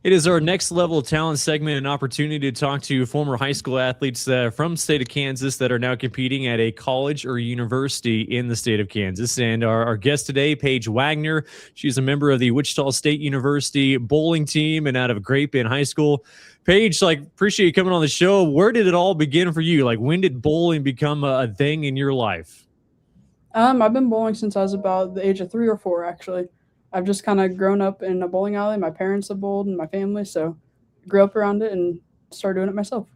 It is our next level talent segment, an opportunity to talk to former high school athletes from the state of Kansas that are now competing at a college or university in the state of Kansas. And our guest today, Paige Wagner, she's a member of the Wichita State University bowling team and out of Great Bend High School. Paige, appreciate you coming on the show. Where did it all begin for you? Like, when did bowling become a thing in your life? I've been bowling since I was about the age of 3 or 4, actually. I've just kind of grown up in a bowling alley. My parents have bowled and my family, so grew up around it and started doing it myself.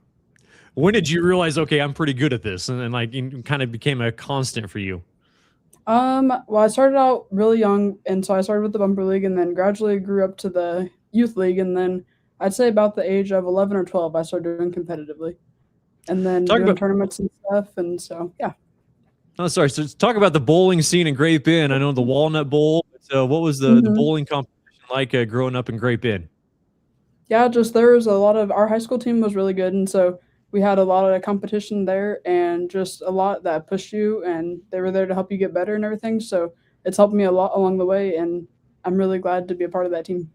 When did you realize, okay, I'm pretty good at this, and it kind of became a constant for you? Well, I started out really young, and so I started with the bumper league, and then gradually grew up to the youth league, and then I'd say about the age of 11 or 12, I started doing competitively, and then Talk doing about tournaments and stuff, and so yeah. Oh, sorry. So let's talk about the bowling scene in Great Bend. I know the Walnut Bowl. So what was the hmm bowling competition like growing up in Great Bend? Yeah, just there was a lot of our high school team was really good, and so we had a lot of competition there, and just a lot that pushed you, and they were there to help you get better and everything. So it's helped me a lot along the way, and I'm really glad to be a part of that team.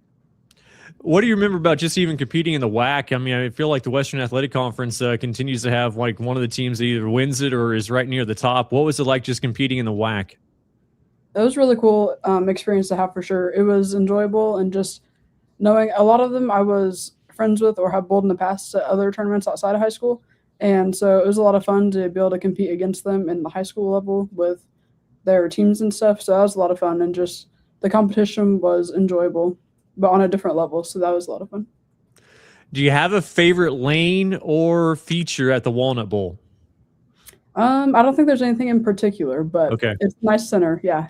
What do you remember about just even competing in the WAC? I mean, I feel like the Western Athletic Conference continues to have like one of the teams that either wins it or is right near the top. What was it like just competing in the WAC? It was really cool experience to have for sure. It was enjoyable, and just knowing a lot of them I was friends with or have bowled in the past at other tournaments outside of high school, and so it was a lot of fun to be able to compete against them in the high school level with their teams and stuff. So that was a lot of fun, and just the competition was enjoyable, but on a different level. So that was a lot of fun. Do you have a favorite lane or feature at the Walnut Bowl? I don't think there's anything in particular, but Okay. it's nice center. Yeah.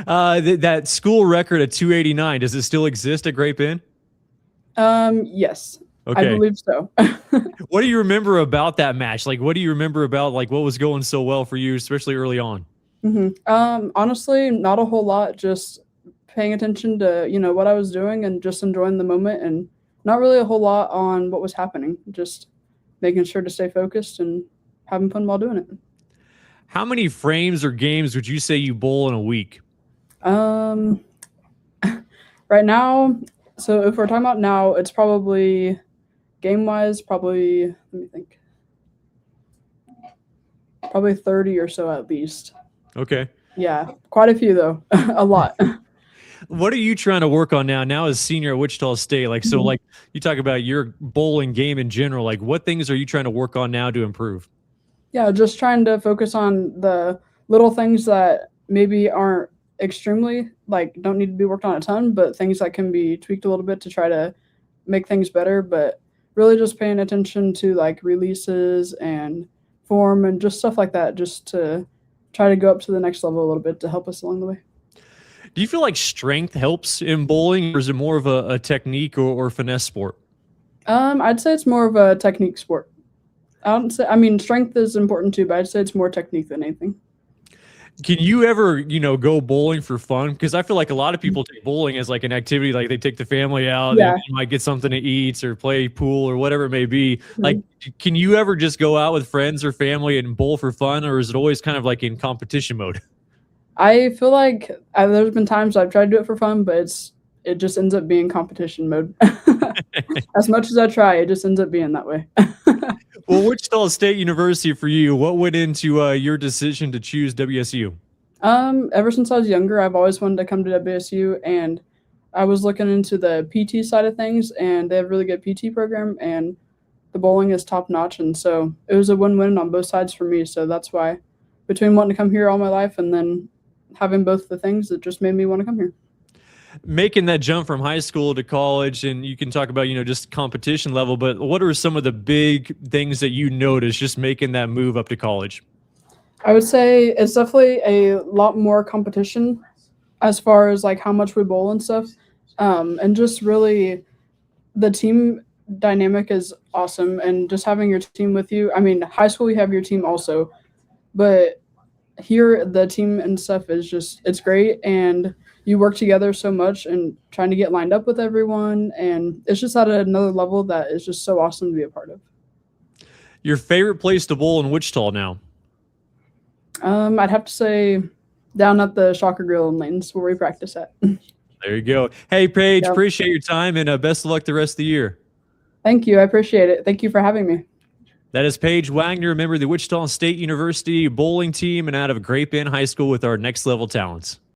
That school record at 289, does it still exist at Great Bend? Yes, I Okay. believe so. What do you remember about that match? Like, what do you remember about like what was going so well for you, especially early on? Honestly, not a whole lot. Just paying attention to what I was doing and just enjoying the moment, and not really a whole lot on what was happening. Just making sure to stay focused and having fun while doing it. How many frames or games would you say you bowl in a week? Um, right now, so if we're talking about now, it's probably game wise, probably let me think, probably 30 or so at least. Okay. Yeah, quite a few though, a lot. What are you trying to work on now? Now as senior at Wichita State, you talk about your bowling game in general. Like, what things are you trying to work on now to improve? Yeah, just trying to focus on the little things that maybe aren't extremely like don't need to be worked on a ton, but things that can be tweaked a little bit to try to make things better. But really just paying attention to like releases and form and just stuff like that, just to try to go up to the next level a little bit to help us along the way. Do you feel like strength helps in bowling, or is it more of a technique or finesse sport? I'd say it's more of a technique sport. I mean, strength is important too, but I'd say it's more technique than anything. Can you ever, go bowling for fun? Because I feel like a lot of people take bowling as like an activity, like they take the family out and Yeah. you might get something to eat or play pool or whatever it may be. Like, Mhm. can you ever just go out with friends or family and bowl for fun, or is it always kind of like in competition mode? I feel like there's been times I've tried to do it for fun, but it just ends up being competition mode. As much as I try, it just ends up being that way. Well, Wichita State University for you, what went into your decision to choose WSU? Ever since I was younger, I've always wanted to come to WSU, and I was looking into the PT side of things, and they have a really good PT program, and the bowling is top notch, and so it was a win-win on both sides for me. So that's why, between wanting to come here all my life and then having both the things, it just made me want to come here. Making that jump from high school to college, and you can talk about, just competition level, but what are some of the big things that you notice just making that move up to college? I would say it's definitely a lot more competition as far as like how much we bowl and stuff, and just really the team dynamic is awesome, and just having your team with you. I mean, high school you have your team also, but here the team and stuff is just it's great, and you work together so much and trying to get lined up with everyone, and it's just at another level that is just so awesome to be a part of. Your favorite place to bowl in Wichita now? I'd have to say down at the Shocker Grill in Lanes where we practice at. There you go. Hey, Paige, Yep. appreciate your time and best of luck the rest of the year. Thank you. I appreciate it. Thank you for having me. That is Paige Wagner, a member of the Wichita State University bowling team and out of Grape Inn High School with our next level talents.